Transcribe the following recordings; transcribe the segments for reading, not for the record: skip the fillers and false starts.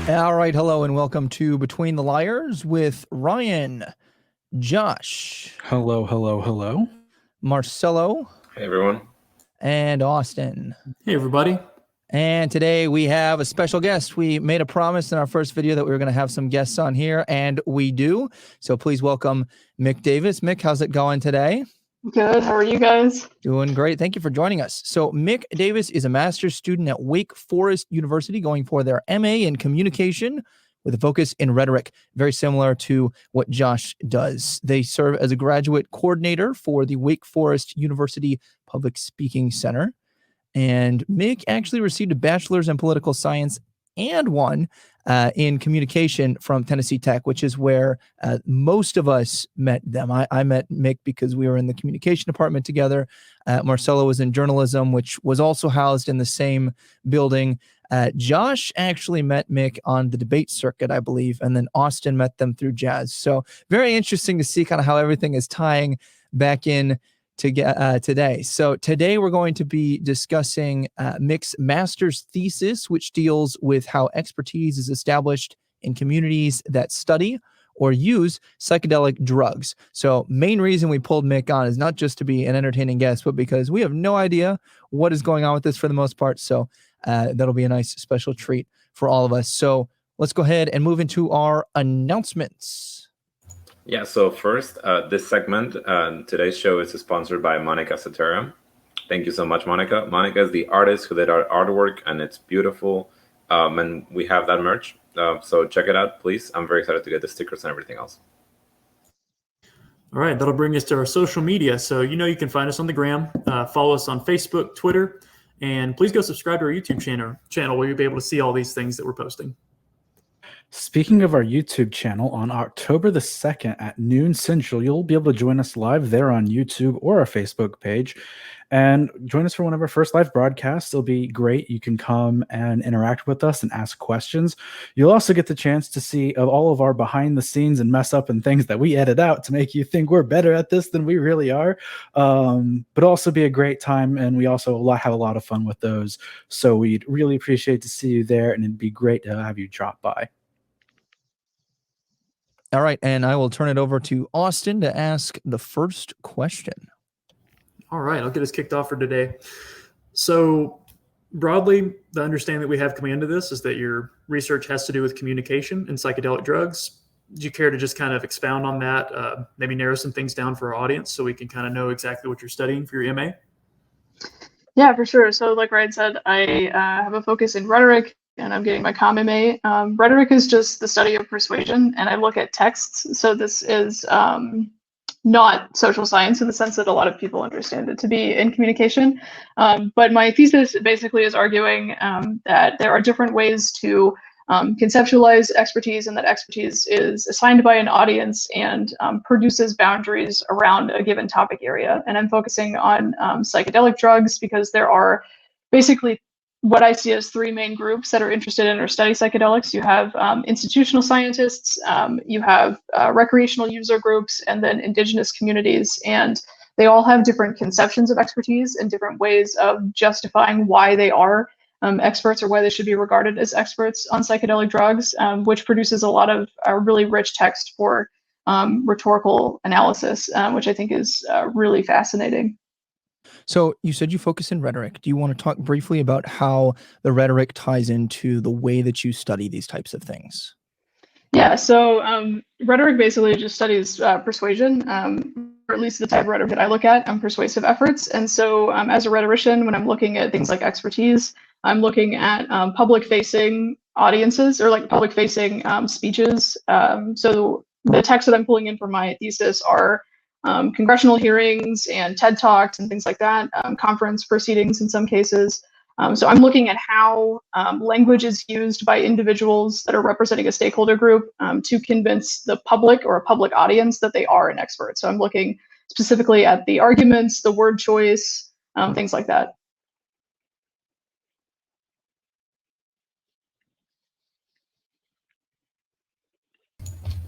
All right, hello and welcome to Between the Liars with Ryan, Josh, Hello, hello, hello. Marcelo, Hey, everyone. and Austin. Hey, everybody. And today we have a special guest. We made a promise in our first video that we were going to have some guests on here, and we do. So please welcome Mik Davis. Mik, how's it going today? Good. How are you guys? Doing great. Thank you for joining us. So Mik Davis is a master's student at Wake Forest University going for their MA in communication with a focus in rhetoric, very similar to what Josh does. They serve as a graduate coordinator for the Wake Forest University Public Speaking Center. And Mik actually received a bachelor's in political science and one in communication from Tennessee Tech, which is where most of us met them. I met Mik because we were in the communication department together. Marcelo was in journalism, which was also housed in the same building. Josh actually met Mik on the debate circuit, I believe, and then Austin met them through jazz. So very interesting to see kind of how everything is tying back in today. So today we're going to be discussing Mik's master's thesis, which deals with how expertise is established in communities that study or use psychedelic drugs. So main reason we pulled Mik on is not just to be an entertaining guest, but because we have no idea what is going on with this for the most part. So that'll be a nice special treat for all of us. So let's go ahead and move into our announcements. Yeah, so first, this segment, today's show is sponsored by Monica Sotera. Thank you so much, Monica. Monica is the artist who did our artwork, and it's beautiful. And we have that merch. So check it out, please. I'm very excited to get the stickers and everything else. All right, that'll bring us to our social media. So you can find us on the gram, follow us on Facebook, Twitter, and please go subscribe to our YouTube channel where you'll be able to see all these things that we're posting. Speaking of our YouTube channel, on October the 2nd at noon Central, you'll be able to join us live there on YouTube or our Facebook page and join us for one of our first live broadcasts. It'll be great. You can come and interact with us and ask questions. You'll also get the chance to see all of our behind the scenes and mess up and things that we edit out to make you think we're better at this than we really are. But also be a great time. And we also have a lot of fun with those. So we'd really appreciate to see you there, and it'd be great to have you drop by. All right, and I will turn it over to Austin to ask the first question. All right, I'll get us kicked off for today. So broadly, the understanding that we have coming into this is that your research has to do with communication and psychedelic drugs. Do you care to just kind of expound on that, maybe narrow some things down for our audience so we can kind of know exactly what you're studying for your MA? Yeah, for sure. So like Ryan said, I have a focus in rhetoric, and I'm getting my CommMA. Rhetoric is just the study of persuasion, and I look at texts. So this is not social science in the sense that a lot of people understand it to be in communication. But my thesis basically is arguing that there are different ways to conceptualize expertise, and that expertise is assigned by an audience and produces boundaries around a given topic area. And I'm focusing on psychedelic drugs because there are basically what I see as three main groups that are interested in or study psychedelics. You have institutional scientists, you have recreational user groups, and then indigenous communities. And they all have different conceptions of expertise and different ways of justifying why they are experts or why they should be regarded as experts on psychedelic drugs, which produces a lot of really rich text for rhetorical analysis, which I think is really fascinating. So you said you focus in rhetoric. Do you want to talk briefly about how the rhetoric ties into the way that you study these types of things? Yeah, so rhetoric basically just studies persuasion, or at least the type of rhetoric that I look at, persuasive efforts. And so as a rhetorician, when I'm looking at things like expertise, I'm looking at public-facing audiences or like public-facing speeches. So the text that I'm pulling in for my thesis are congressional hearings and TED Talks and things like that, conference proceedings in some cases. So I'm looking at how language is used by individuals that are representing a stakeholder group to convince the public or a public audience that they are an expert. So I'm looking specifically at the arguments, the word choice, things like that.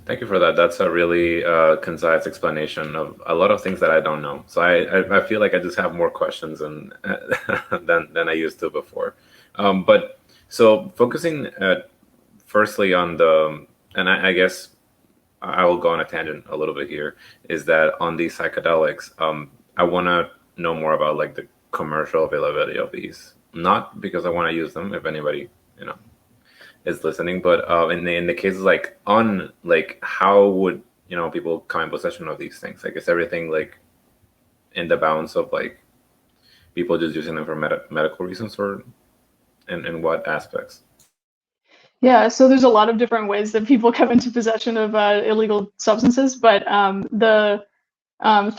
Thank you for that. That's a really concise explanation of a lot of things that I don't know. So I feel like I just have more questions than I used to before. But so focusing firstly on the, and I guess I will go on a tangent a little bit here, is that on these psychedelics, I want to know more about like the commercial availability of these. Not because I want to use them, if anybody, you know, is listening, but in the cases like how would, you know, people come in possession of these things? Like, is everything like in the bounds of like people just using them for medical reasons, or in what aspects? Yeah, so there's a lot of different ways that people come into possession of illegal substances, but the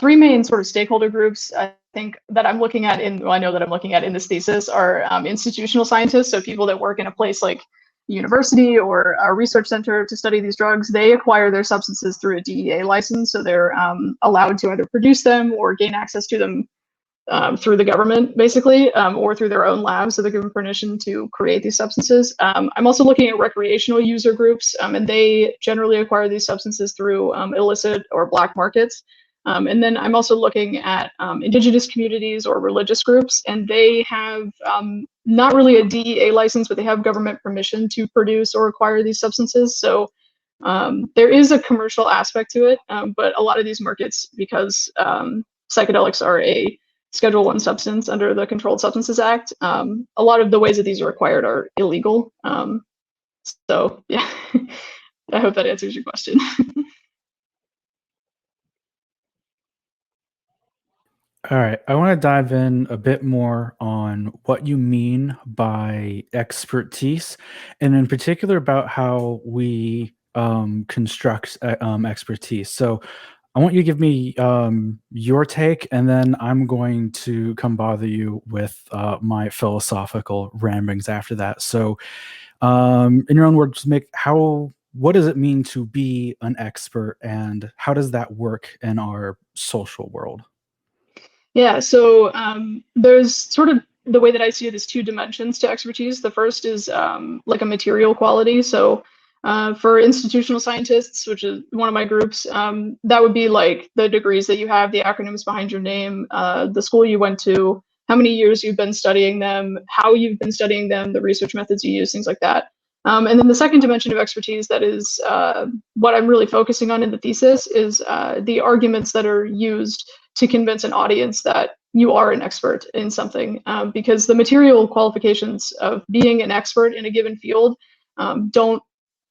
three main sort of stakeholder groups I think that I'm looking at well, I know that I'm looking at in this thesis are institutional scientists, so people that work in a place like university or a research center to study these drugs. They acquire their substances through a DEA license, so they're allowed to either produce them or gain access to them through the government, basically, or through their own labs, so they're given permission to create these substances. I'm also looking at recreational user groups, and they generally acquire these substances through illicit or black markets. And then I'm also looking at indigenous communities or religious groups, and they have not really a DEA license, but they have government permission to produce or acquire these substances. So there is a commercial aspect to it, but a lot of these markets, because psychedelics are a Schedule I substance under the Controlled Substances Act, a lot of the ways that these are acquired are illegal. So yeah, I hope that answers your question. All right, I want to dive in a bit more on what you mean by expertise, and in particular about how we construct expertise. So I want you to give me your take, and then I'm going to come bother you with my philosophical ramblings after that. So, in your own words, Mick, what does it mean to be an expert, and how does that work in our social world? Yeah, so there's sort of the way that I see it is two dimensions to expertise. The first is like a material quality. So for institutional scientists, which is one of my groups, that would be like the degrees that you have, the acronyms behind your name, the school you went to, how many years you've been studying them, how you've been studying them, the research methods you use, things like that. And then the second dimension of expertise that is what I'm really focusing on in the thesis is the arguments that are used to convince an audience that you are an expert in something, because the material qualifications of being an expert in a given field don't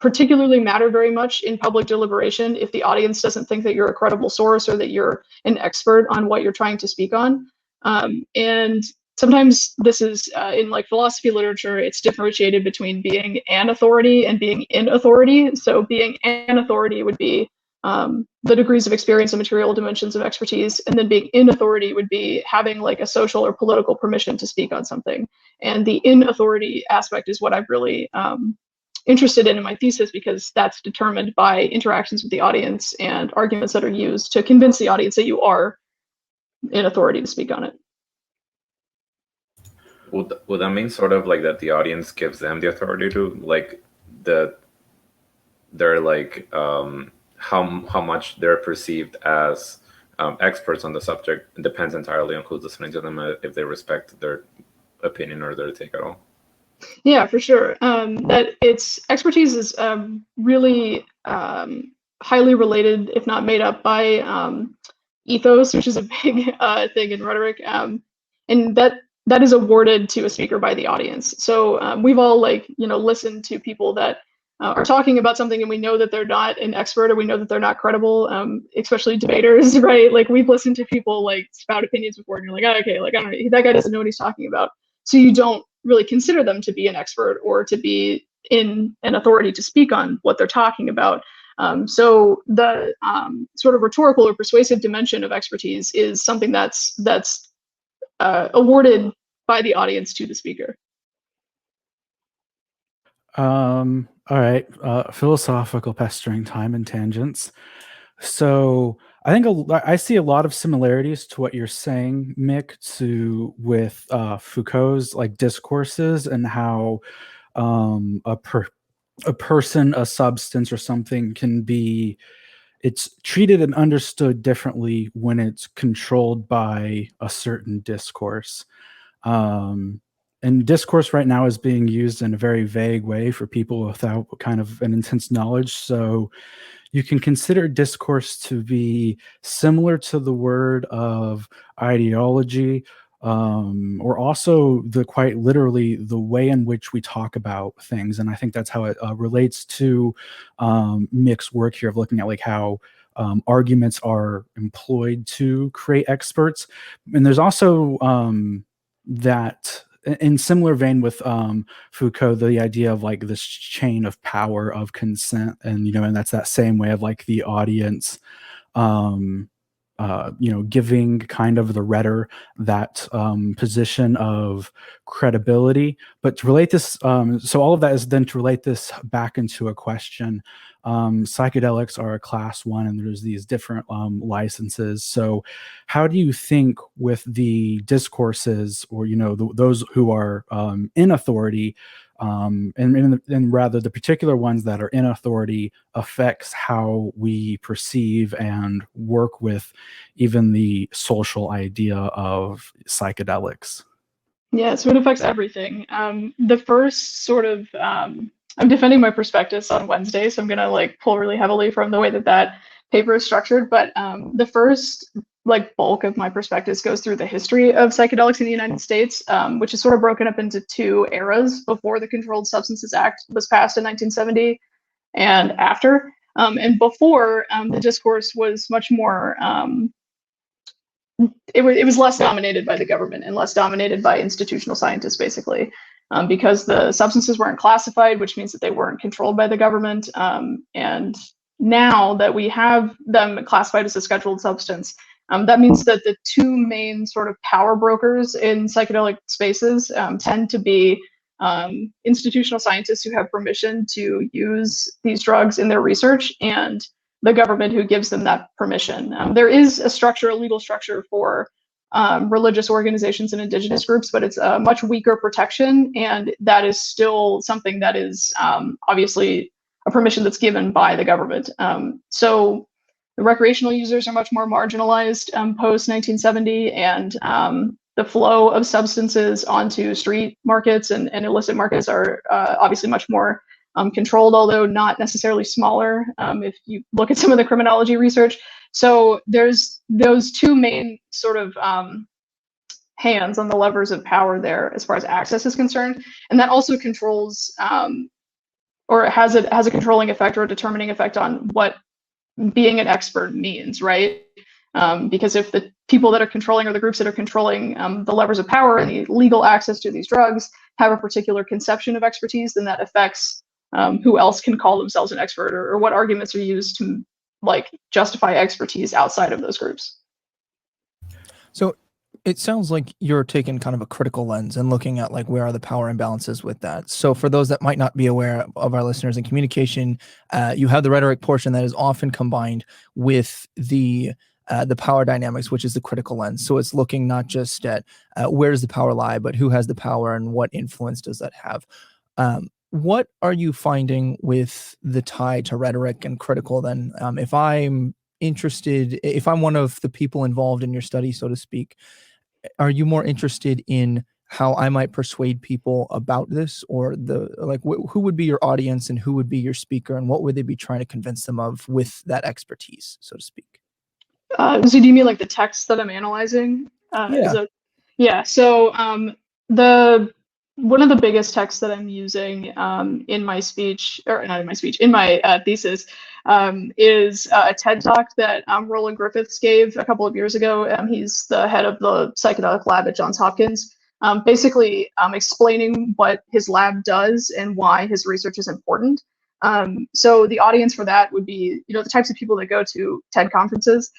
particularly matter very much in public deliberation if the audience doesn't think that you're a credible source or that you're an expert on what you're trying to speak on. And sometimes this is in like philosophy literature, it's differentiated between being an authority and being in authority. So being an authority would be the degrees of experience and material dimensions of expertise, and then being in authority would be having like a social or political permission to speak on something. And the in authority aspect is what I'm really interested in my thesis, because that's determined by interactions with the audience and arguments that are used to convince the audience that you are in authority to speak on it. Would that mean sort of like that the audience gives them the authority to like they're like how much they're perceived as experts on the subject? It depends entirely on who's listening to them, if they respect their opinion or their take at all. Yeah, for sure. That its expertise is really highly related, if not made up, by ethos, which is a big thing in rhetoric, and that is awarded to a speaker by the audience. So we've all listened to people that are talking about something, and we know that they're not an expert, or we know that they're not credible, especially debaters, right? Like we've listened to people like spout opinions before, and you're like, oh, okay, like I don't know, that guy doesn't know what he's talking about. So you don't really consider them to be an expert or to be in an authority to speak on what they're talking about. So the sort of rhetorical or persuasive dimension of expertise is something that's awarded by the audience to the speaker. All right, philosophical pestering time and tangents. So I think I see a lot of similarities to what you're saying, Mick, with Foucault's like discourses, and how a person, a substance, or something can be, it's treated and understood differently when it's controlled by a certain discourse. And and discourse right now is being used in a very vague way for people without kind of an intense knowledge. So you can consider discourse to be similar to the word of ideology, or also quite literally the way in which we talk about things. And I think that's how it relates to Mik's work here of looking at like how arguments are employed to create experts. And there's also that in similar vein with Foucault, the idea of like this chain of power of consent, and and that's that same way of like the audience giving kind of the rhetor that position of credibility. But to relate this, so all of that is then to relate this back into a question. Psychedelics are a class 1, and there's these different licenses. So how do you think with the discourses, or those who are in authority, and rather the particular ones that are in authority, affects how we perceive and work with even the social idea of psychedelics? Yeah, so it affects everything. The first sort of, I'm defending my prospectus on Wednesday, so I'm going to like pull really heavily from the way that paper is structured. But the first like bulk of my prospectus goes through the history of psychedelics in the United States, which is sort of broken up into 2 eras: before the Controlled Substances Act was passed in 1970 and after. And before, the discourse was much more, it was less dominated by the government and less dominated by institutional scientists, basically, because the substances weren't classified, which means that they weren't controlled by the government. And now that we have them classified as a scheduled substance, that means that the 2 main sort of power brokers in psychedelic spaces tend to be institutional scientists who have permission to use these drugs in their research, and the government who gives them that permission. There is a legal structure for religious organizations and indigenous groups, but it's a much weaker protection, and that is still something that is obviously a permission that's given by the government. So the recreational users are much more marginalized post 1970, and the flow of substances onto street markets and illicit markets are obviously much more controlled, although not necessarily smaller, if you look at some of the criminology research. So there's those 2 main sort of hands on the levers of power there as far as access is concerned. And that also controls, or has a controlling effect or a determining effect on what being an expert means, right? Because if the people that are controlling, or the groups that are controlling the levers of power and the legal access to these drugs, have a particular conception of expertise, then that affects who else can call themselves an expert, or what arguments are used to like justify expertise outside of those groups. So it sounds like you're taking kind of a critical lens and looking at like where are the power imbalances with that. So for those that might not be aware of our listeners in communication, you have the rhetoric portion that is often combined with the power dynamics, which is the critical lens. So it's looking not just at where does the power lie, but who has the power and what influence does that have. What are you finding with the tie to rhetoric and critical then? If I'm interested, if I'm one of the people involved in your study, so to speak, are you more interested in how I might persuade people about this, or who would be your audience and who would be your speaker, and what would they be trying to convince them of with that expertise, so to speak? So do you mean like the text that I'm analyzing? Yeah. So one of the biggest texts that I'm using in my speech, or not in my speech, in my thesis, is a TED Talk that Roland Griffiths gave a couple of years ago. He's the head of the psychedelic lab at Johns Hopkins, basically explaining what his lab does and why his research is important. So the audience for that would be, the types of people that go to TED conferences,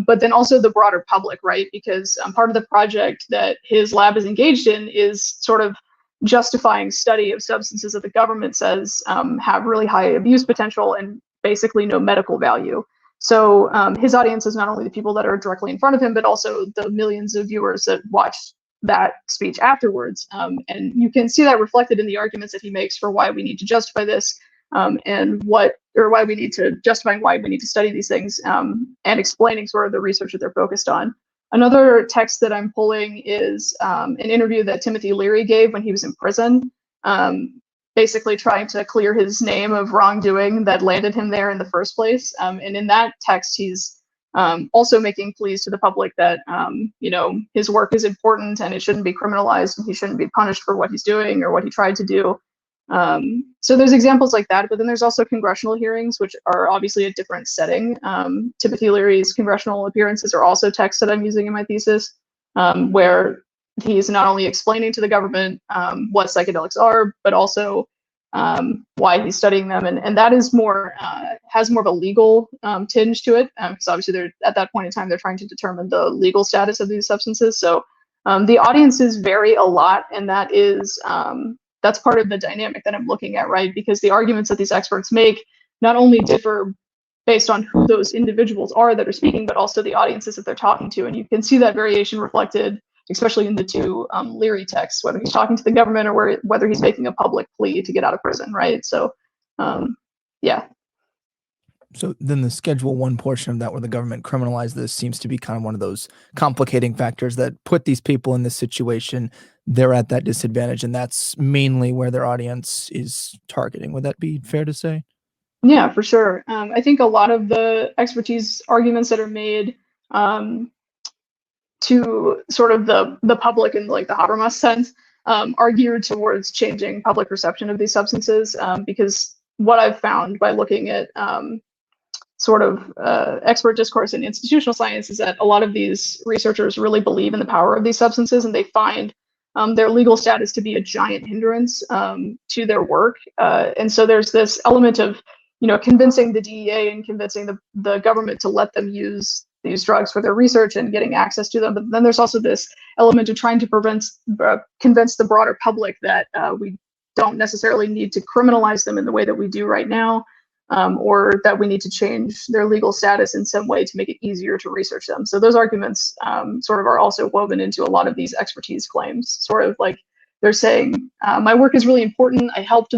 but then also the broader public, right? Because part of the project that his lab is engaged in is sort of justifying study of substances that the government says have really high abuse potential and basically no medical value. So his audience is not only the people that are directly in front of him, but also the millions of viewers that watch that speech afterwards. And you can see that reflected in the arguments that he makes for why we need to justify this, and why we need to justify why we need to study these things, and explaining sort of the research that they're focused on. Another text that I'm pulling is an interview that Timothy Leary gave when he was in prison, basically trying to clear his name of wrongdoing that landed him there in the first place. And in that text, he's also making pleas to the public that his work is important and it shouldn't be criminalized and he shouldn't be punished for what he's doing or what he tried to do. So there's examples like that, but then there's also congressional hearings, which are obviously a different setting. Timothy Leary's congressional appearances are also texts that I'm using in my thesis, where he's not only explaining to the government what psychedelics are, but also why he's studying them. And that is more, has more of a legal tinge to it, because obviously they're at that point in time, they're trying to determine the legal status of these substances. So the audiences vary a lot, and that is, that's part of the dynamic that I'm looking at, right? Because the arguments that these experts make not only differ based on who those individuals are that are speaking, but also the audiences that they're talking to. And you can see that variation reflected, especially in the two Leary texts, whether he's talking to the government or whether he's making a public plea to get out of prison, right? So, yeah. So then the Schedule 1 portion of that, where the government criminalized this, seems to be kind of one of those complicating factors that put these people in this situation. They're at that disadvantage, and that's mainly where their audience is targeting. Would that be fair to say? Yeah, for sure. I think a lot of the expertise arguments that are made to sort of the public in like the Habermas sense are geared towards changing public perception of these substances, because what I've found by looking at sort of expert discourse in institutional science is that a lot of these researchers really believe in the power of these substances, and they find their legal status to be a giant hindrance to their work. And so there's this element of, convincing the DEA and convincing the government to let them use these drugs for their research and getting access to them. But then there's also this element of trying to convince the broader public that we don't necessarily need to criminalize them in the way that we do right now, or that we need to change their legal status in some way to make it easier to research them. So those arguments sort of are also woven into a lot of these expertise claims, sort of like they're saying, my work is really important. I help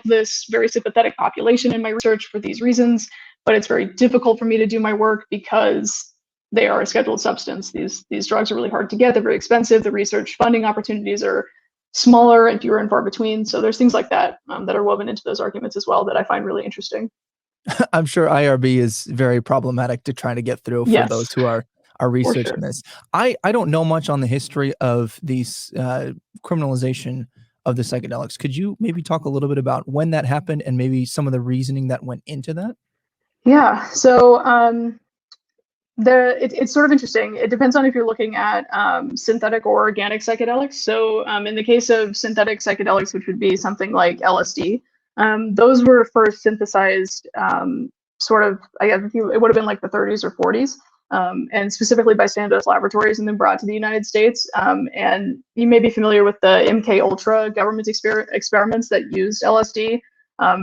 this very sympathetic population in my research for these reasons, but it's very difficult for me to do my work because they are a scheduled substance. These drugs are really hard to get. They're very expensive. The research funding opportunities are smaller and fewer and far between. So there's things like that that are woven into those arguments as well that I find really interesting. I'm sure IRB is very problematic to try to get through for those who are researching this. I don't know much on the history of these criminalization of the psychedelics. Could you maybe talk a little bit about when that happened and maybe some of the reasoning that went into that? Yeah, so it's sort of interesting. It depends on if you're looking at synthetic or organic psychedelics. So in the case of synthetic psychedelics, which would be something like LSD, those were first synthesized sort of, I guess it would have been like the 30s or 40s, and specifically by Sandoz Laboratories, and then brought to the United States. And you may be familiar with the MK Ultra government experiments that used LSD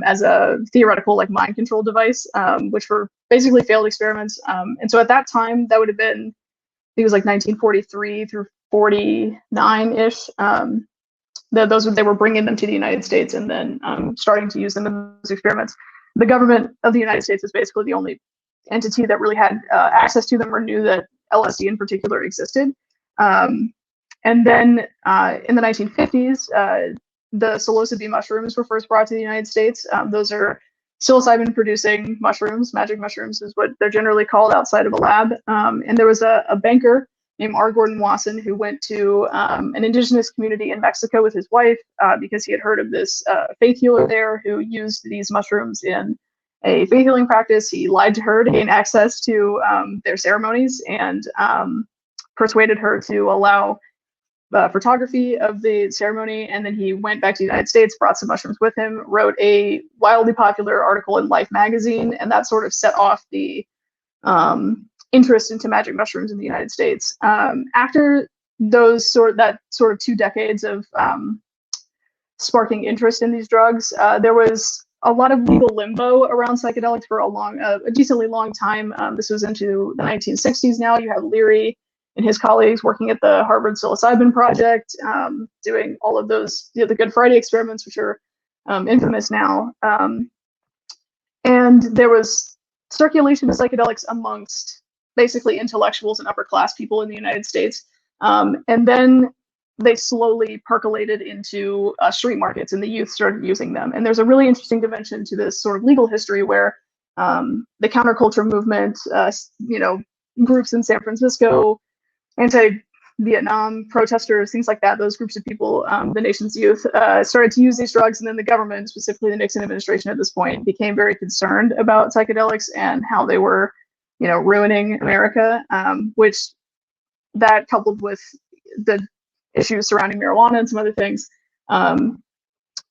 as a theoretical like mind control device, which were basically failed experiments. And so at that time, that would have been, I think it was like 1943 through 49-ish. They were bringing them to the United States and then starting to use them in those experiments. The government of the United States was basically the only entity that really had access to them or knew that LSD in particular existed. And then in the 1950s, the psilocybe mushrooms were first brought to the United States. Those are psilocybin-producing mushrooms. Magic mushrooms is what they're generally called outside of a lab. And there was a banker named R. Gordon Wasson who went to an indigenous community in Mexico with his wife because he had heard of this faith healer there who used these mushrooms in a faith healing practice. He lied to her to gain access to their ceremonies and persuaded her to allow photography of the ceremony. And then he went back to the United States, brought some mushrooms with him, wrote a wildly popular article in Life magazine, and that sort of set off the interest into magic mushrooms in the United States. After that sort of 2 decades of sparking interest in these drugs, there was a lot of legal limbo around psychedelics for a decently long time. This was into the 1960s now. You have Leary and his colleagues working at the Harvard psilocybin project, doing all of those, the Good Friday experiments, which are infamous now. And there was circulation of psychedelics amongst basically intellectuals and upper class people in the United States. And then they slowly percolated into street markets, and the youth started using them. And there's a really interesting dimension to this sort of legal history where the counterculture movement, groups in San Francisco, anti-Vietnam protesters, things like that, those groups of people, the nation's youth, started to use these drugs, and then the government, specifically the Nixon administration at this point, became very concerned about psychedelics and how they were, ruining America, which that coupled with the issues surrounding marijuana and some other things,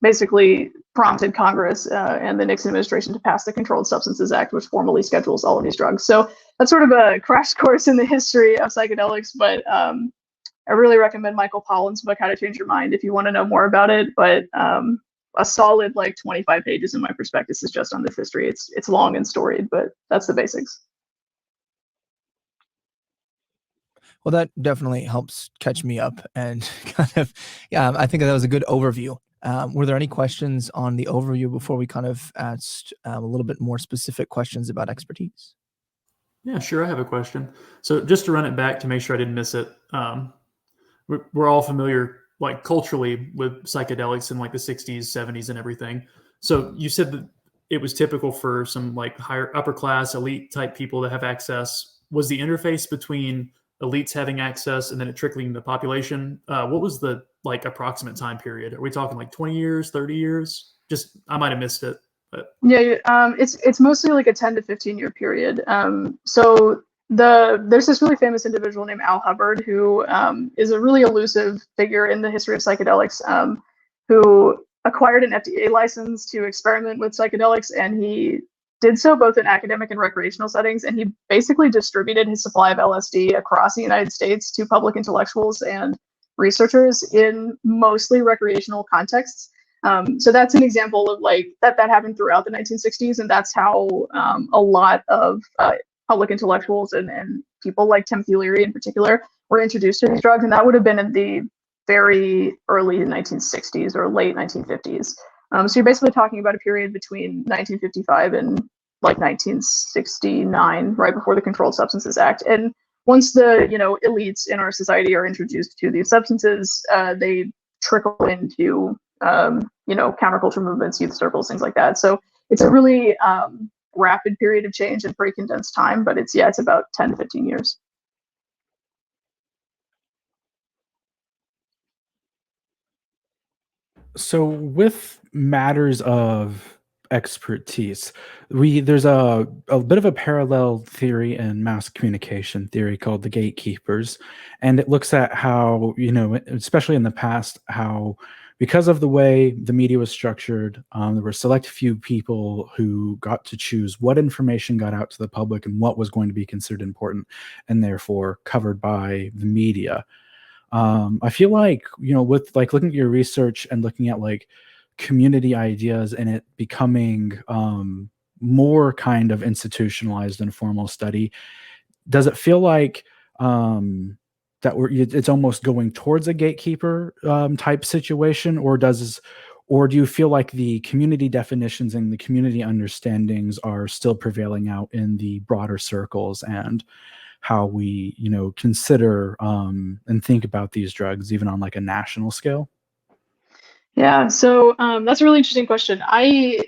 basically prompted Congress and the Nixon administration to pass the Controlled Substances Act, which formally schedules all of these drugs. So that's sort of a crash course in the history of psychedelics, but I really recommend Michael Pollan's book, How to Change Your Mind, if you want to know more about it. But a solid 25 pages in my prospectus is just on this history. It's long and storied, but that's the basics. Well, that definitely helps catch me up and I think that was a good overview. Were there any questions on the overview before we kind of asked a little bit more specific questions about expertise? Yeah, sure. I have a question. So just to run it back to make sure I didn't miss it, we're all familiar, culturally, with psychedelics in the 60s, 70s, and everything. So you said that it was typical for some higher upper class elite type people to have access. Was the interface between elites having access and then it trickling the population? What was the approximate time period? Are we talking 20 years, 30 years? Just, I might have missed it. But yeah, it's mostly a 10 to 15 year period. So there's this really famous individual named Al Hubbard who is a really elusive figure in the history of psychedelics, who acquired an FDA license to experiment with psychedelics, and he did so both in academic and recreational settings, and he basically distributed his supply of LSD across the United States to public intellectuals and researchers in mostly recreational contexts. So that's an example of that happened throughout the 1960s, and that's how a lot of public intellectuals and people like Timothy Leary in particular were introduced to these drugs, and that would have been in the very early 1960s or late 1950s. So you're basically talking about a period between 1955 and 1969, right before the Controlled Substances Act. And once the elites in our society are introduced to these substances, they trickle into counterculture movements, youth circles, things like that. So it's a really rapid period of change in pretty condensed time, but it's about 10 to 15 years. So with matters of expertise, there's a bit of a parallel theory in mass communication theory called the gatekeepers, and it looks at how, especially in the past, how because of the way the media was structured, there were a select few people who got to choose what information got out to the public and what was going to be considered important and therefore covered by the media. I feel with looking at your research and looking at community ideas and it becoming more kind of institutionalized in formal study, does it feel like that it's almost going towards a gatekeeper type situation, or do you feel like the community definitions and the community understandings are still prevailing out in the broader circles and how we, consider and think about these drugs, even on a national scale? Yeah, so that's a really interesting question. I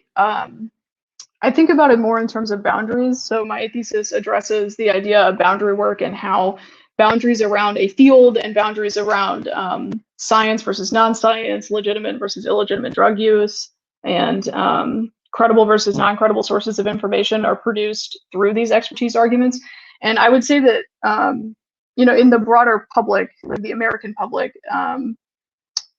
think about it more in terms of boundaries. So my thesis addresses the idea of boundary work and how boundaries around a field and boundaries around science versus non-science, legitimate versus illegitimate drug use, and credible versus non-credible sources of information are produced through these expertise arguments. And I would say that, in the broader public, the American public,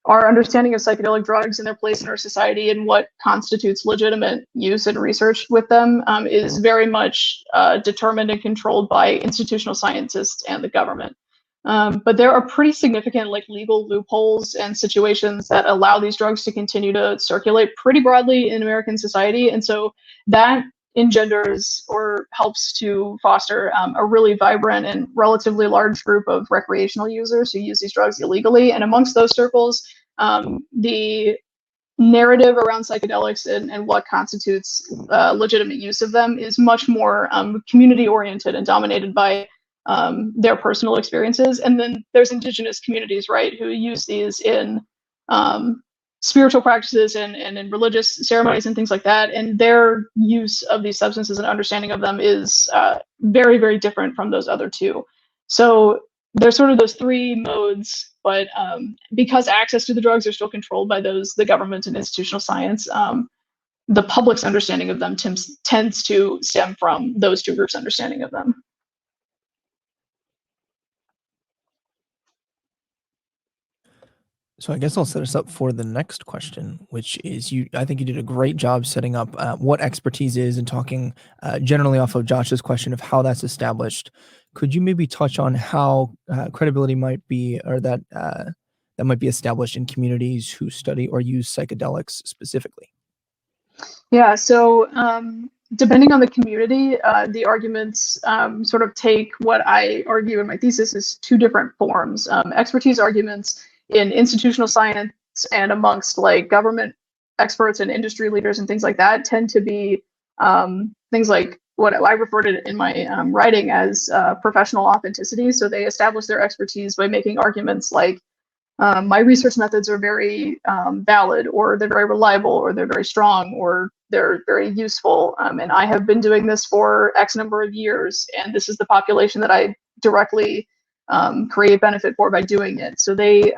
our understanding of psychedelic drugs and their place in our society and what constitutes legitimate use and research with them is very much determined and controlled by institutional scientists and the government. But there are pretty significant legal loopholes and situations that allow these drugs to continue to circulate pretty broadly in American society. And so that engenders or helps to foster a really vibrant and relatively large group of recreational users who use these drugs illegally. And amongst those circles, the narrative around psychedelics and what constitutes legitimate use of them is much more community oriented and dominated by their personal experiences. And then there's indigenous communities, right, who use these in spiritual practices and in religious ceremonies and things like that. And their use of these substances and understanding of them is very, very different from those other two. So there's sort of those three modes, but because access to the drugs are still controlled by the government and institutional science, the public's understanding of them tends to stem from those two groups' understanding of them. So I guess I'll set us up for the next question, which is I think you did a great job setting up what expertise is and talking generally off of Josh's question of how that's established. Could you maybe touch on how credibility might be, or that might be established in communities who study or use psychedelics specifically? Yeah, so depending on the community, the arguments sort of take what I argue in my thesis as two different forms. Expertise arguments in institutional science and amongst like government experts and industry leaders and things like that tend to be things like what I refer to in my writing as professional authenticity. So they establish their expertise by making arguments like my research methods are very valid, or they're very reliable, or they're very strong, or they're very useful. And I have been doing this for X number of years, and this is the population that I directly create benefit for by doing it. So they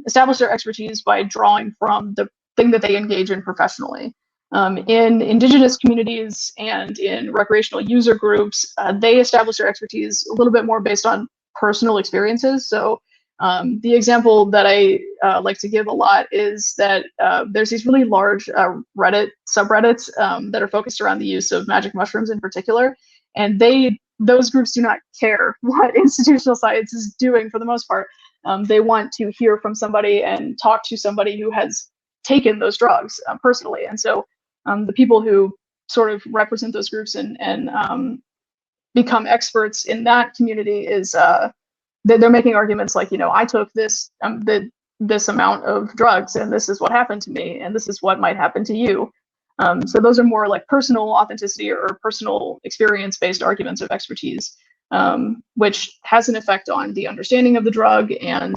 establish their expertise by drawing from the thing that they engage in professionally. In indigenous communities and in recreational user groups, they establish their expertise a little bit more based on personal experiences. So the example that I like to give a lot is that there's these really large Reddit subreddits that are focused around the use of magic mushrooms in particular. And those groups do not care what institutional science is doing for the most part. They want to hear from somebody and talk to somebody who has taken those drugs personally. And so the people who sort of represent those groups and become experts in that community is they're making arguments like, I took this amount of drugs and this is what happened to me and this is what might happen to you. So those are more like personal authenticity or personal experience-based arguments of expertise, which has an effect on the understanding of the drug and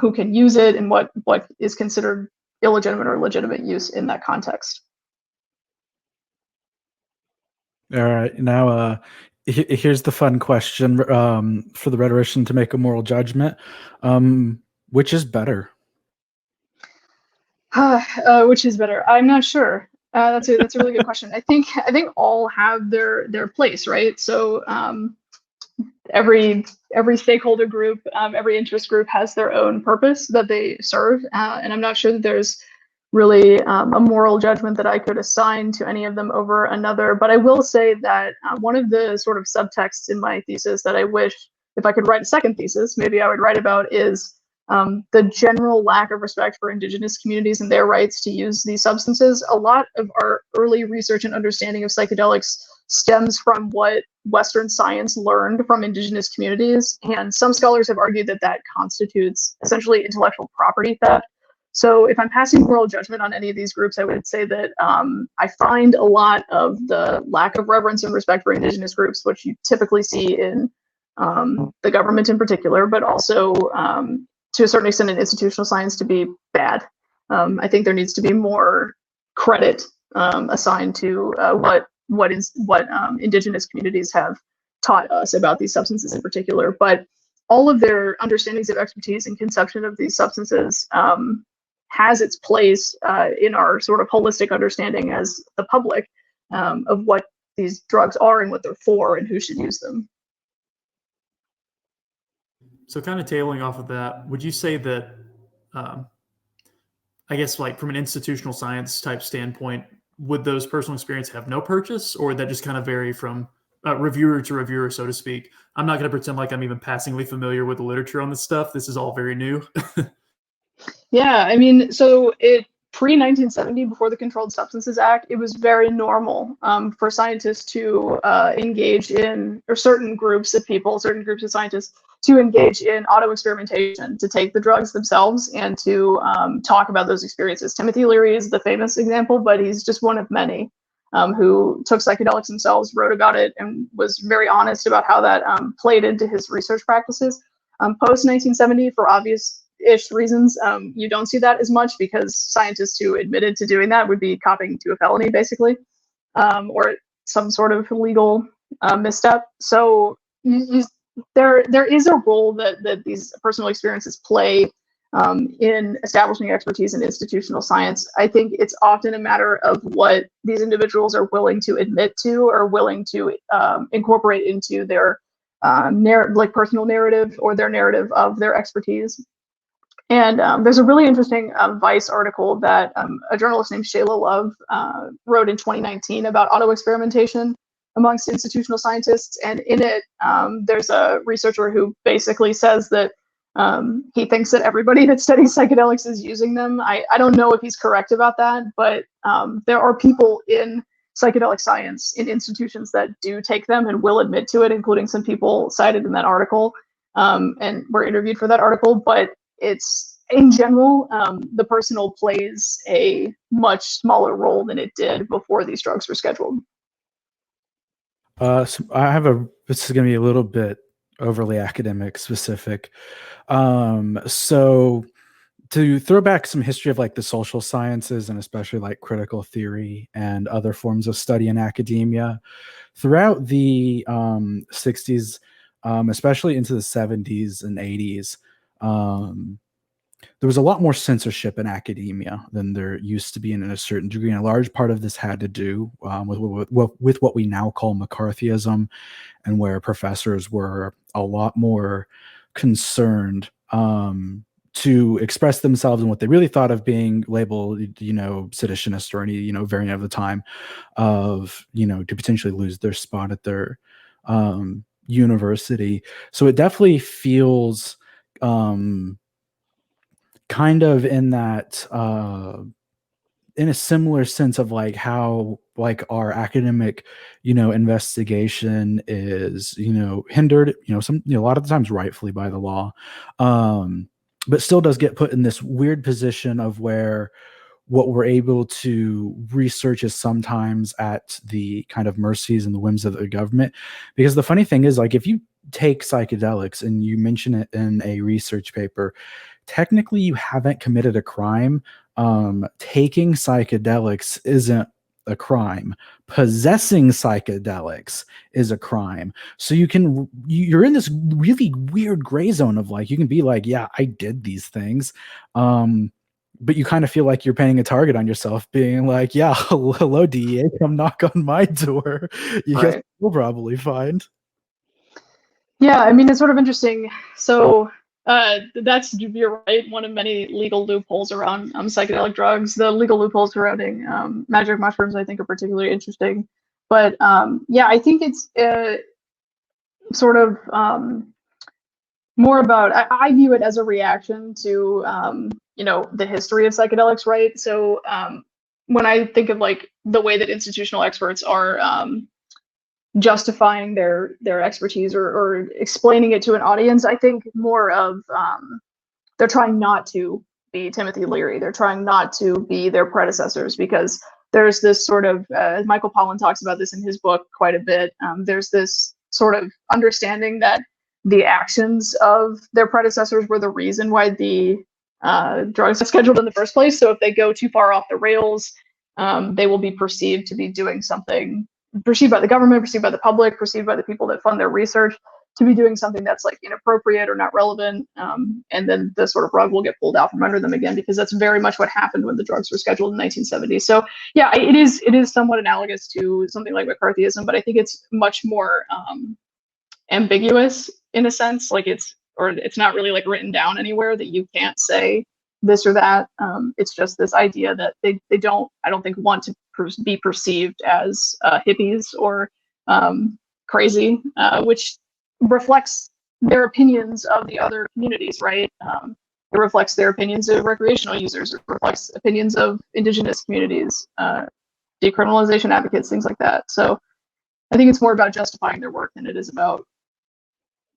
who can use it and what is considered illegitimate or legitimate use in that context. All right, now here's the fun question for the rhetorician to make a moral judgment. Which is better? Which is better? I'm not sure. That's a really good question. I think all have their place, right? So every stakeholder group, every interest group has their own purpose that they serve, and I'm not sure that there's really a moral judgment that I could assign to any of them over another. But I will say that one of the sort of subtexts in my thesis that I wish, if I could write a second thesis, maybe I would write about is the general lack of respect for indigenous communities and their rights to use these substances. A lot of our early research and understanding of psychedelics stems from what Western science learned from indigenous communities. And some scholars have argued that that constitutes essentially intellectual property theft. So if I'm passing moral judgment on any of these groups, I would say that I find a lot of the lack of reverence and respect for indigenous groups, which you typically see in the government in particular, but also to a certain extent in institutional science, to be bad. I think there needs to be more credit assigned to what indigenous communities have taught us about these substances in particular. But all of their understandings of expertise and conception of these substances has its place in our sort of holistic understanding as the public of what these drugs are and what they're for and who should use them. So kind of tailing off of that, would you say that, I guess like from an institutional science type standpoint, would those personal experience have no purchase, or would that just kind of vary from reviewer to reviewer, so to speak? I'm not going to pretend like I'm even passingly familiar with the literature on this stuff. This is all very new. Yeah, I mean, so it pre-1970, before the Controlled Substances Act, it was very normal for scientists to engage in, or certain groups of people, certain groups of scientists, to engage in auto-experimentation, to take the drugs themselves and to talk about those experiences. Timothy Leary is the famous example, but he's just one of many who took psychedelics themselves, wrote about it, and was very honest about how that played into his research practices. Post-1970, for obvious-ish reasons, you don't see that as much because scientists who admitted to doing that would be copying to a felony, basically, or some sort of legal misstep. So there is a role that these personal experiences play in establishing expertise in institutional science. I think it's often a matter of what these individuals are willing to admit to or willing to incorporate into their personal narrative or their narrative of their expertise. And there's a really interesting Vice article that a journalist named Shayla Love wrote in 2019 about auto-experimentation amongst institutional scientists. And in it, there's a researcher who basically says that he thinks that everybody that studies psychedelics is using them. I don't know if he's correct about that, but there are people in psychedelic science in institutions that do take them and will admit to it, including some people cited in that article and were interviewed for that article. But it's, in general, the personal plays a much smaller role than it did before these drugs were scheduled. So this is going to be a little bit overly academic specific. So to throw back some history of like the social sciences and especially like critical theory and other forms of study in academia throughout the 60s, especially into the 70s and 80s, there was a lot more censorship in academia than there used to be in a certain degree. And a large part of this had to do with what we now call McCarthyism, and where professors were a lot more concerned to express themselves in what they really thought of being labeled, seditionist or any, variant of the time of, to potentially lose their spot at their university. So it definitely feels kind of in that in a similar sense of like how like our academic investigation is hindered a lot of the times rightfully by the law, but still does get put in this weird position of where what we're able to research is sometimes at the kind of mercies and the whims of the government. Because the funny thing is, like, if you take psychedelics and you mention it in a research paper, technically you haven't committed a crime. Taking psychedelics isn't a crime. Possessing psychedelics is a crime. So you're in this really weird gray zone of like, you can be like, yeah, I did these things. But you kind of feel like you're painting a target on yourself, being like, yeah, hello, DEA, come knock on my door. You guys will probably find. Yeah, I mean, it's sort of interesting. So you're right, one of many legal loopholes around psychedelic drugs. The legal loopholes surrounding magic mushrooms, I think, are particularly interesting. But yeah, I think it's sort of more about, I view it as a reaction to, the history of psychedelics, right? So when I think of like the way that institutional experts are justifying their expertise or explaining it to an audience, I think more of they're trying not to be Timothy Leary. They're trying not to be their predecessors, because there's this sort of, Michael Pollan talks about this in his book quite a bit, there's this sort of understanding that the actions of their predecessors were the reason why the drugs are scheduled in the first place. So if they go too far off the rails, they will be perceived to be doing something, perceived by the government, perceived by the public, perceived by the people that fund their research to be doing something that's like inappropriate or not relevant. And then the sort of rug will get pulled out from under them again, because that's very much what happened when the drugs were scheduled in 1970. So yeah, it is somewhat analogous to something like McCarthyism, but I think it's much more ambiguous in a sense. Like it's not really like written down anywhere that you can't say this or that. It's just this idea that they don't, I don't think, want to be perceived as hippies or crazy, which reflects their opinions of the other communities, right? It reflects their opinions of recreational users. It reflects opinions of indigenous communities, decriminalization advocates, things like that. So I think it's more about justifying their work than it is about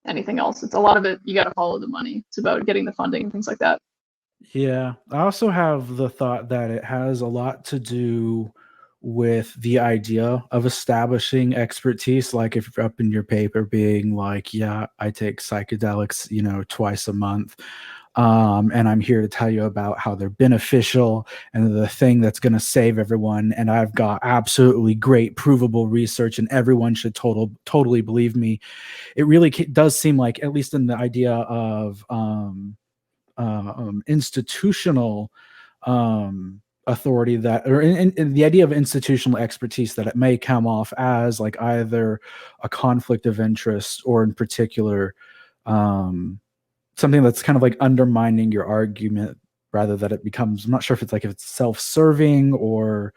anything else. It's a lot of it, you got to follow the money. It's about getting the funding and things like that. Yeah. I also have the thought that it has a lot to do with the idea of establishing expertise. Like if you're up in your paper being like, yeah, I take psychedelics, twice a month. And I'm here to tell you about how they're beneficial and the thing that's going to save everyone. And I've got absolutely great provable research and everyone should totally believe me. It really does seem like, at least in the idea of institutional authority, that, or in the idea of institutional expertise, that it may come off as like either a conflict of interest or in particular something that's kind of like undermining your argument, rather that it becomes, I'm not sure if it's self-serving or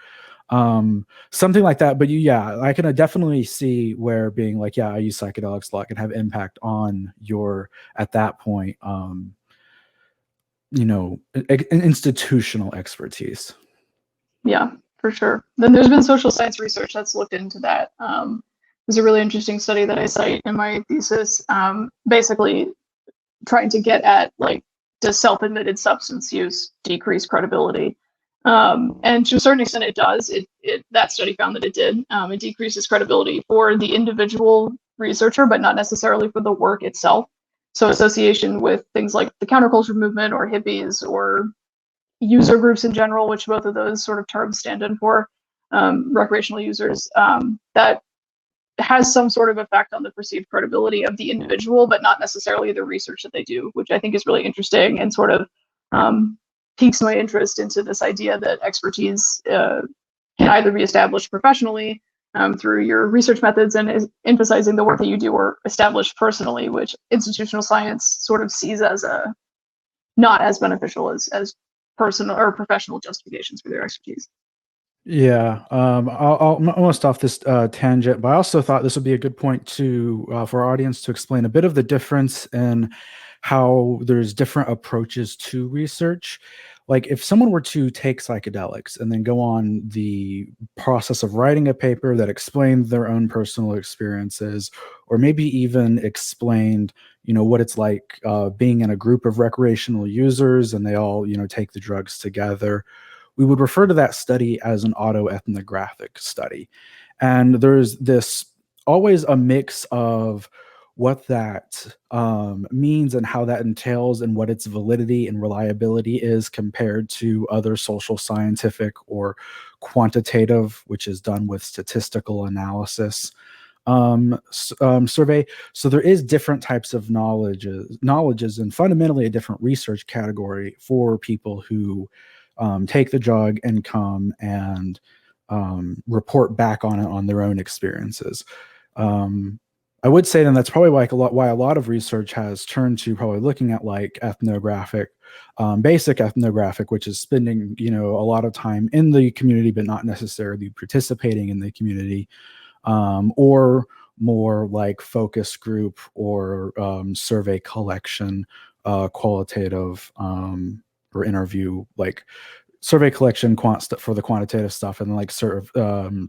something like that. But I can definitely see where being like, yeah, I use psychedelics a lot can have impact on your, at that point, institutional expertise. Yeah, for sure. Then there's been social science research that's looked into that. There's a really interesting study that I cite in my thesis, basically trying to get at, like, does self-admitted substance use decrease credibility? And to a certain extent it does. That study found that it did. It decreases credibility for the individual researcher, but not necessarily for the work itself. So association with things like the counterculture movement or hippies or user groups in general, which both of those sort of terms stand in for, recreational users, that has some sort of effect on the perceived credibility of the individual, but not necessarily the research that they do, which I think is really interesting and sort of piques my interest into this idea that expertise can either be established professionally through your research methods and is emphasizing the work that you do, or established personally, which institutional science sort of sees as not as beneficial as personal or professional justifications for their expertise. Yeah, I'm almost off this tangent, but I also thought this would be a good point to for our audience to explain a bit of the difference in how there's different approaches to research. Like if someone were to take psychedelics and then go on the process of writing a paper that explained their own personal experiences, or maybe even explained, what it's like being in a group of recreational users and they all, take the drugs together, we would refer to that study as an autoethnographic study. And there's this always a mix of what that means and how that entails and what its validity and reliability is compared to other social scientific or quantitative, which is done with statistical analysis, survey. So there is different types of knowledges and fundamentally a different research category for people who take the drug and come and report back on it on their own experiences. I would say then that's probably like why a lot of research has turned to probably looking at like ethnographic, basic ethnographic, which is spending a lot of time in the community but not necessarily participating in the community, or more like focus group or survey collection, qualitative or interview, like survey collection for the quantitative stuff, and like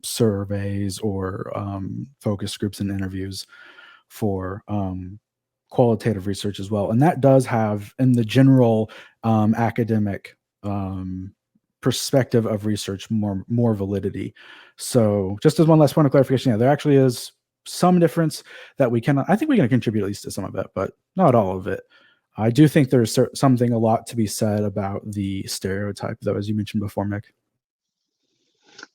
surveys or focus groups and interviews for qualitative research as well. And that does have, in the general academic perspective of research, more validity. So just as one last point of clarification, there actually is some difference that I think we can contribute at least to some of it, but not all of it. I do think there's something a lot to be said about the stereotype, though, as you mentioned before, Mik.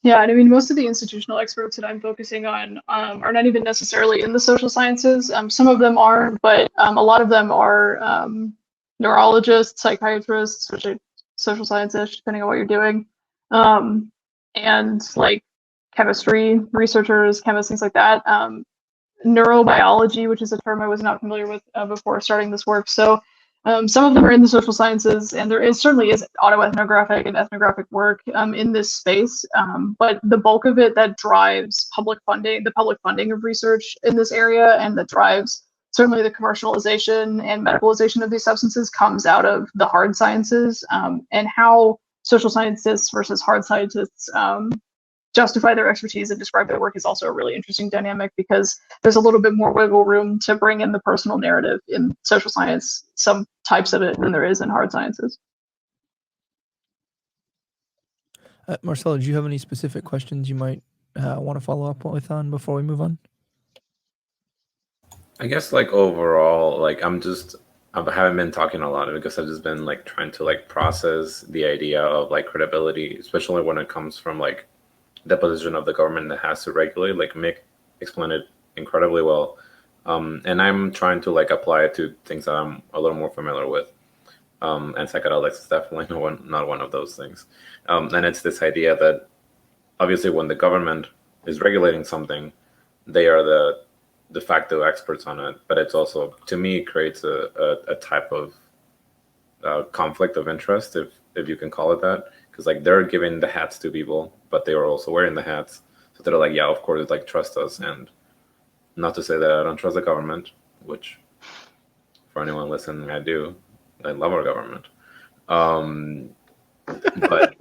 Yeah, and I mean, most of the institutional experts that I'm focusing on are not even necessarily in the social sciences. Some of them are, but a lot of them are neurologists, psychiatrists, which are social scientists, depending on what you're doing, and like chemistry researchers, chemists, things like that. Neurobiology, which is a term I was not familiar with before starting this work. So some of them are in the social sciences, and there certainly is autoethnographic and ethnographic work in this space. But the bulk of it that drives the public funding of research in this area, and that drives certainly the commercialization and medicalization of these substances comes out of the hard sciences, and how social scientists versus hard scientists justify their expertise and describe their work is also a really interesting dynamic, because there's a little bit more wiggle room to bring in the personal narrative in social science, some types of it, than there is in hard sciences. Marcelo, do you have any specific questions you might want to follow up with on before we move on? I guess like overall, like I haven't been talking a lot because I've just been like trying to like process the idea of like credibility, especially when it comes from like the position of the government that has to regulate. Like Mik explained it incredibly well, and I'm trying to like apply it to things that I'm a little more familiar with. And psychedelics is definitely not one of those things. And it's this idea that obviously when the government is regulating something, they are the de facto experts on it. But it's also, to me, creates a type of conflict of interest, if you can call it that. Because like they're giving the hats to people, but they are also wearing the hats. So they're like, yeah, of course, like trust us. And not to say that I don't trust the government, which for anyone listening, I do. I love our government. But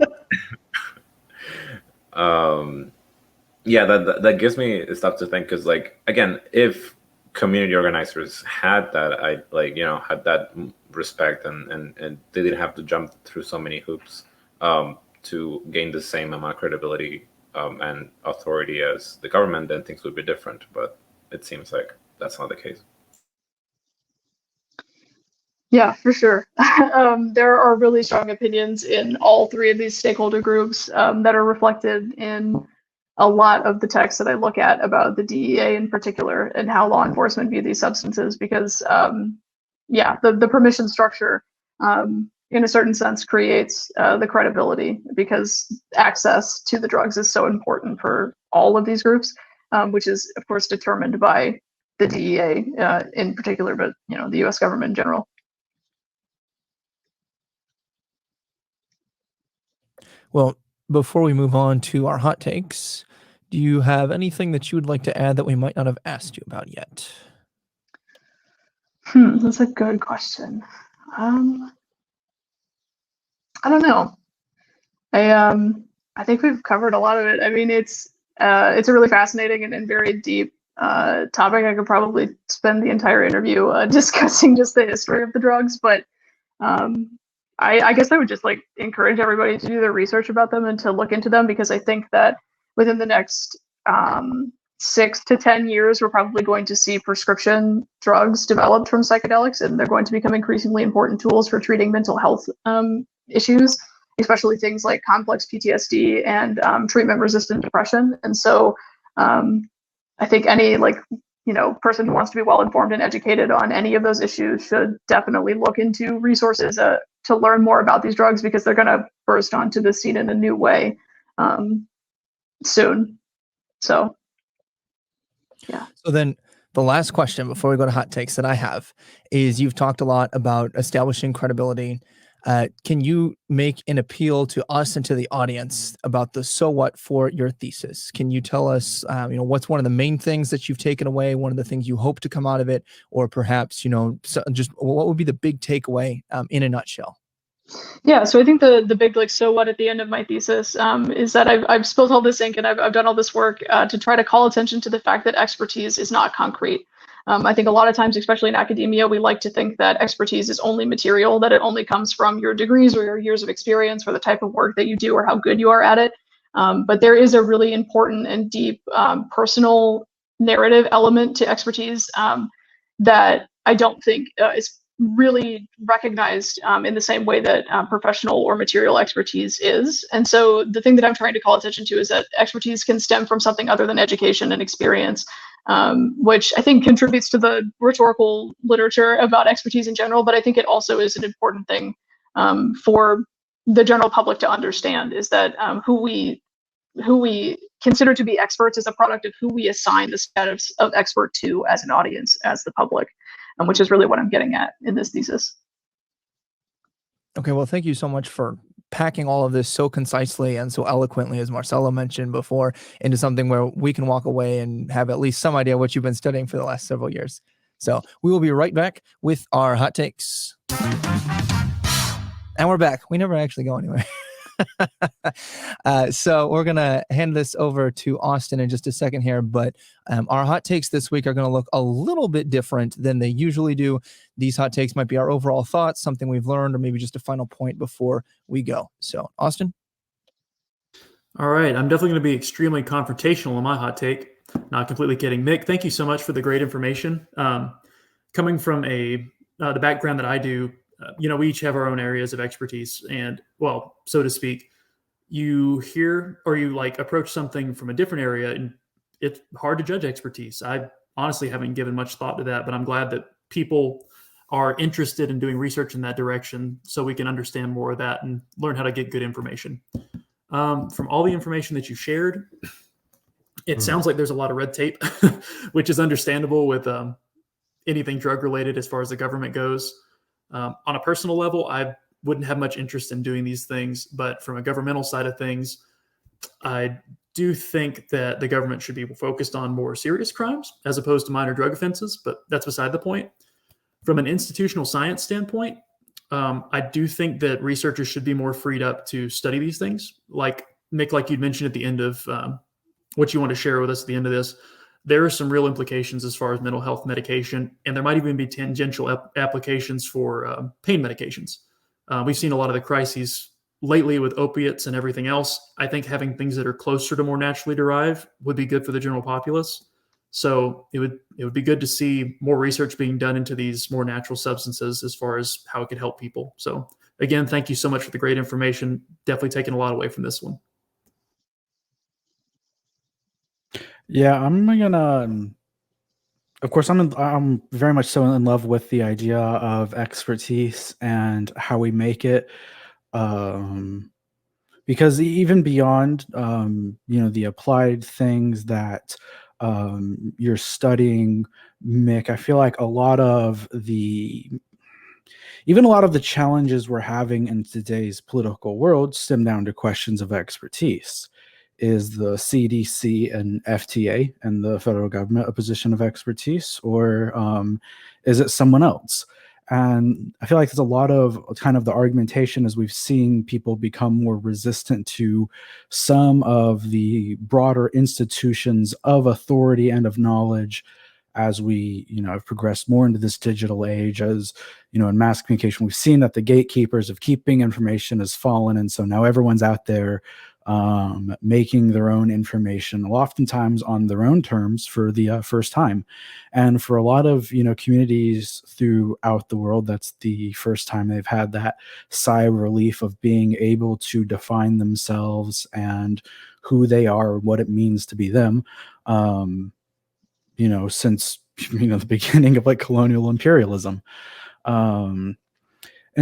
yeah, that gives me stuff to think, because like, again, if community organizers had that, had that respect and they didn't have to jump through so many hoops to gain the same amount of credibility and authority as the government, then things would be different. But it seems like that's not the case. Yeah, for sure. There are really strong opinions in all three of these stakeholder groups that are reflected in a lot of the texts that I look at about the DEA in particular and how law enforcement view these substances, because the permission structure in a certain sense creates the credibility, because access to the drugs is so important for all of these groups, which is of course determined by the DEA in particular, but the US government in general. Well, before we move on to our hot takes, do you have anything that you would like to add that we might not have asked you about yet? That's a good question. I don't know. I think we've covered a lot of it. I mean, it's a really fascinating and very deep topic. I could probably spend the entire interview discussing just the history of the drugs, but I guess I would just like encourage everybody to do their research about them and to look into them, because I think that within the next 6 to 10 years, we're probably going to see prescription drugs developed from psychedelics, and they're going to become increasingly important tools for treating mental health issues, especially things like complex PTSD and treatment-resistant depression. And so I think any person who wants to be well informed and educated on any of those issues should definitely look into resources to learn more about these drugs, because they're going to burst onto the scene in a new way soon. So, yeah. So then the last question before we go to hot takes that I have is, you've talked a lot about establishing credibility. Can you make an appeal to us and to the audience about the so what for your thesis? Can you tell us, what's one of the main things that you've taken away, one of the things you hope to come out of it, or perhaps, just what would be the big takeaway in a nutshell? Yeah, so I think the big so what at the end of my thesis is that I've spilled all this ink and I've done all this work to try to call attention to the fact that expertise is not concrete. I think a lot of times, especially in academia, we like to think that expertise is only material, that it only comes from your degrees or your years of experience or the type of work that you do or how good you are at it. But there is a really important and deep personal narrative element to expertise that I don't think is really recognized in the same way that professional or material expertise is. And so the thing that I'm trying to call attention to is that expertise can stem from something other than education and experience, which I think contributes to the rhetorical literature about expertise in general. But I think it also is an important thing for the general public to understand, is that who we consider to be experts is a product of who we assign the status of expert to as an audience, as the public, which is really what I'm getting at in this thesis. Okay, well, thank you so much for packing all of this so concisely and so eloquently, as Marcelo mentioned before, into something where we can walk away and have at least some idea what you've been studying for the last several years. So we will be right back with our hot takes. And we're back. We never actually go anywhere. So we're going to hand this over to Austin in just a second here, but our hot takes this week are going to look a little bit different than they usually do. These hot takes might be our overall thoughts, something we've learned, or maybe just a final point before we go. So Austin? All right. I'm definitely going to be extremely confrontational on my hot take. Not completely kidding. Mick, thank you so much for the great information. Coming from the background that I do, we each have our own areas of expertise, and, well, so to speak, you hear or you approach something from a different area, and it's hard to judge expertise. I honestly haven't given much thought to that, but I'm glad that people are interested in doing research in that direction so we can understand more of that and learn how to get good information. From all the information that you shared, it sounds like there's a lot of red tape, which is understandable with anything drug related as far as the government goes. On a personal level, I wouldn't have much interest in doing these things, but from a governmental side of things, I do think that the government should be focused on more serious crimes as opposed to minor drug offenses, but that's beside the point. From an institutional science standpoint, I do think that researchers should be more freed up to study these things. Like Mick, like you'd mentioned at the end of what you want to share with us at the end of this, there are some real implications as far as mental health medication, and there might even be tangential applications for pain medications. We've seen a lot of the crises lately with opiates and everything else. I think having things that are closer to more naturally derived would be good for the general populace. So it would be good to see more research being done into these more natural substances as far as how it could help people. So again, thank you so much for the great information. Definitely taking a lot away from this one. Yeah, I'm gonna. Of course, I'm very much so in love with the idea of expertise and how we make it, because even beyond the applied things that you're studying, Mick, I feel like a lot of the challenges we're having in today's political world stem down to questions of expertise. Is the CDC and FDA and the federal government a position of expertise, or is it someone else? And I feel like there's a lot of kind of the argumentation as we've seen people become more resistant to some of the broader institutions of authority and of knowledge as we, have progressed more into this digital age. As in mass communication, we've seen that the gatekeepers of keeping information has fallen, and so now everyone's out there making their own information, oftentimes on their own terms for the first time. And for a lot of communities throughout the world, that's the first time they've had that sigh of relief of being able to define themselves and who they are, what it means to be them. Since the beginning of colonial imperialism. And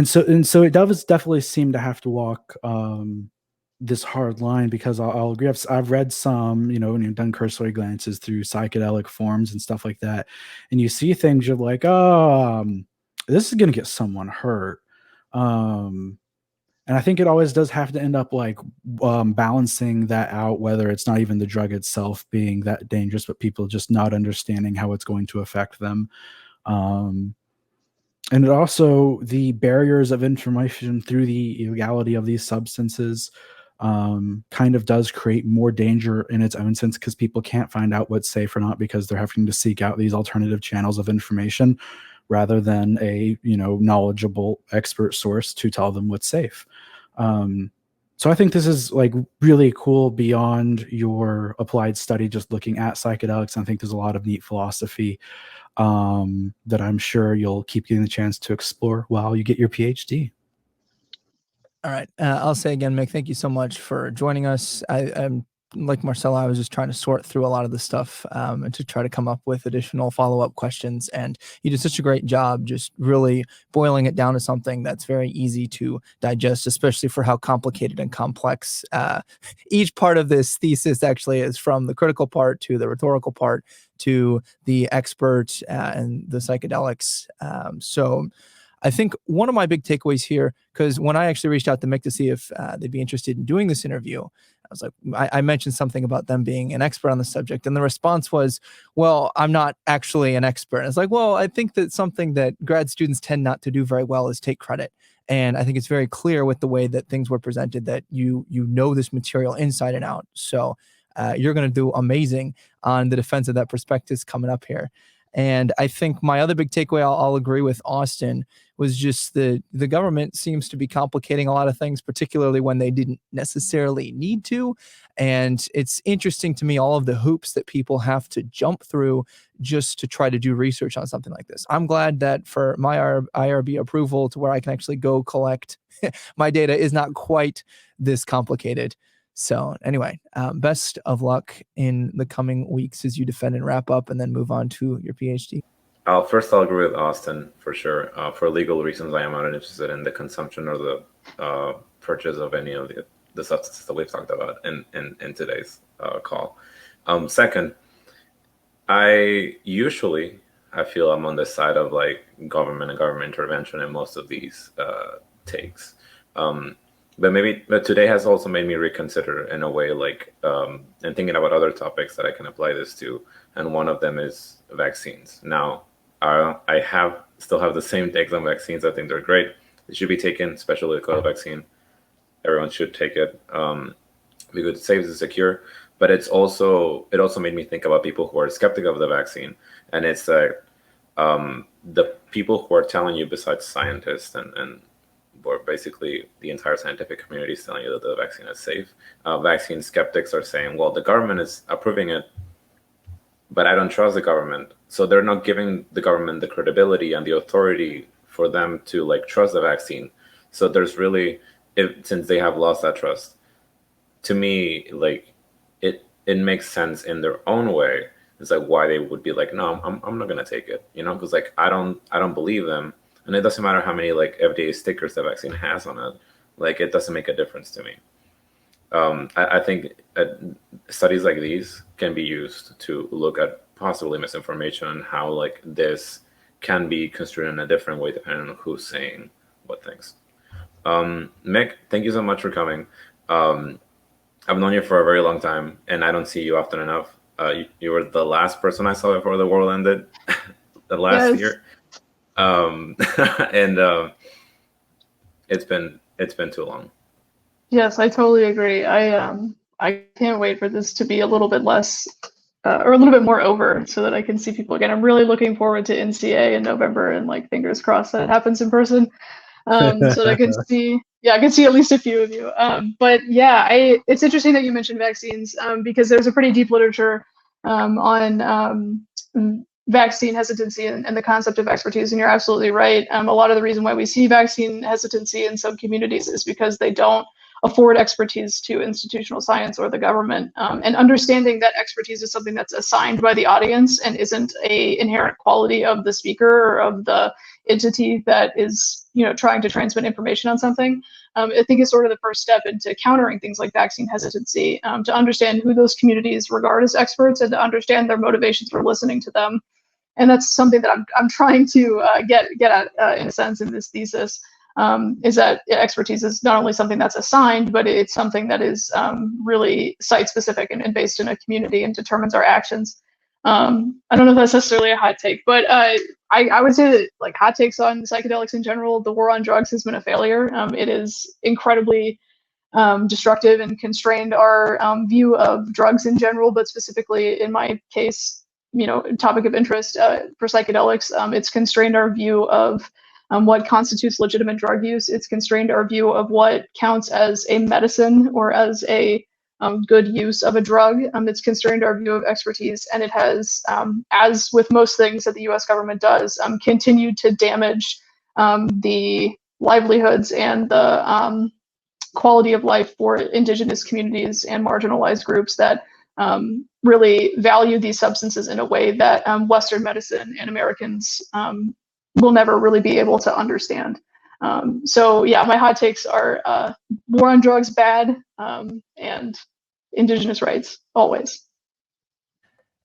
so it does definitely seem to have to walk this hard line, because I'll agree. I've read some, and done cursory glances through psychedelic forms and stuff like that, and you see things you're like, this is going to get someone hurt. And I think it always does have to end up balancing that out, whether it's not even the drug itself being that dangerous, but people just not understanding how it's going to affect them. And it also, the barriers of information through the illegality of these substances kind of does create more danger in its own sense, because people can't find out what's safe or not, because they're having to seek out these alternative channels of information rather than a knowledgeable expert source to tell them what's safe. So I think this is really cool beyond your applied study, just looking at psychedelics. I think there's a lot of neat philosophy that I'm sure you'll keep getting the chance to explore while you get your PhD. All right. I'll say again, Mick, thank you so much for joining us. I'm like Marcella, I was just trying to sort through a lot of the stuff and to try to come up with additional follow-up questions. And you did such a great job just really boiling it down to something that's very easy to digest, especially for how complicated and complex each part of this thesis actually is, from the critical part to the rhetorical part to the expert and the psychedelics. So I think one of my big takeaways here, because when I actually reached out to Mik to see if they'd be interested in doing this interview, I was like, I mentioned something about them being an expert on the subject, and the response was, well, I'm not actually an expert. And it's like, well, I think that something that grad students tend not to do very well is take credit. And I think it's very clear with the way that things were presented that you know this material inside and out. So you're going to do amazing on the defense of that prospectus coming up here. And I think my other big takeaway, I'll agree with Austin, was just the government seems to be complicating a lot of things, particularly when they didn't necessarily need to. And it's interesting to me, all of the hoops that people have to jump through just to try to do research on something like this. I'm glad that for my IRB approval to where I can actually go collect my data is not quite this complicated. So anyway, best of luck in the coming weeks as you defend and wrap up and then move on to your PhD. First, I'll agree with Austin for sure. For legal reasons, I am not interested in the consumption or the purchase of any of the substances that we've talked about in today's call. Second, I feel I'm on the side of like government and government intervention in most of these takes. But today has also made me reconsider in a way, like, and thinking about other topics that I can apply this to. And one of them is vaccines. Now, I still have the same takes on vaccines. I think they're great. They should be taken, especially the COVID vaccine. Everyone should take it because it saves and secure. But it also made me think about people who are skeptical of the vaccine. And it's the people who are telling you, besides scientists and or basically the entire scientific community is telling you that the vaccine is safe. Vaccine skeptics are saying, well, the government is approving it, but I don't trust the government. So they're not giving the government the credibility and the authority for them to like trust the vaccine. So there's really, since they have lost that trust, to me, like it makes sense in their own way. It's like why they would be like, no, I'm not gonna take it, because like I don't believe them. And it doesn't matter how many like FDA stickers the vaccine has on it. Like it doesn't make a difference to me. I think studies like these can be used to look at possibly misinformation and how like this can be construed in a different way depending on who's saying what things. Mik, thank you so much for coming. I've known you for a very long time and I don't see you often enough. You were the last person I saw before the world ended the last year. And it's been too long. Yes, I totally agree. I can't wait for this to be a little bit less or a little bit more over so that I can see people again. I'm really looking forward to NCA in November and like fingers crossed that it happens in person. So that I can see at least a few of you. But yeah, it's interesting that you mentioned vaccines because there's a pretty deep literature on vaccine hesitancy and the concept of expertise. And you're absolutely right. A lot of the reason why we see vaccine hesitancy in some communities is because they don't afford expertise to institutional science or the government. And understanding that expertise is something that's assigned by the audience and isn't a inherent quality of the speaker or of the entity that is, trying to transmit information on something, I think is sort of the first step into countering things like vaccine hesitancy, to understand who those communities regard as experts and to understand their motivations for listening to them. And that's something that I'm trying to get at in a sense in this thesis, is that expertise is not only something that's assigned, but it's something that is really site specific and based in a community and determines our actions. I don't know if that's necessarily a hot take, but I would say that like hot takes on psychedelics in general, the war on drugs has been a failure. It is incredibly destructive and constrained our view of drugs in general, but specifically in my case, topic of interest for psychedelics, it's constrained our view of what constitutes legitimate drug use. It's constrained our view of what counts as a medicine or as a good use of a drug. It's constrained our view of expertise, and it has, as with most things that the U.S. government does, continued to damage the livelihoods and the quality of life for indigenous communities and marginalized groups that really value these substances in a way that Western medicine and Americans will never really be able to understand. So yeah, my hot takes are war on drugs bad, and indigenous rights always.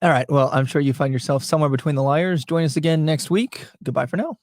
All right. Well, I'm sure you find yourself somewhere between the liars. Join us again next week. Goodbye for now.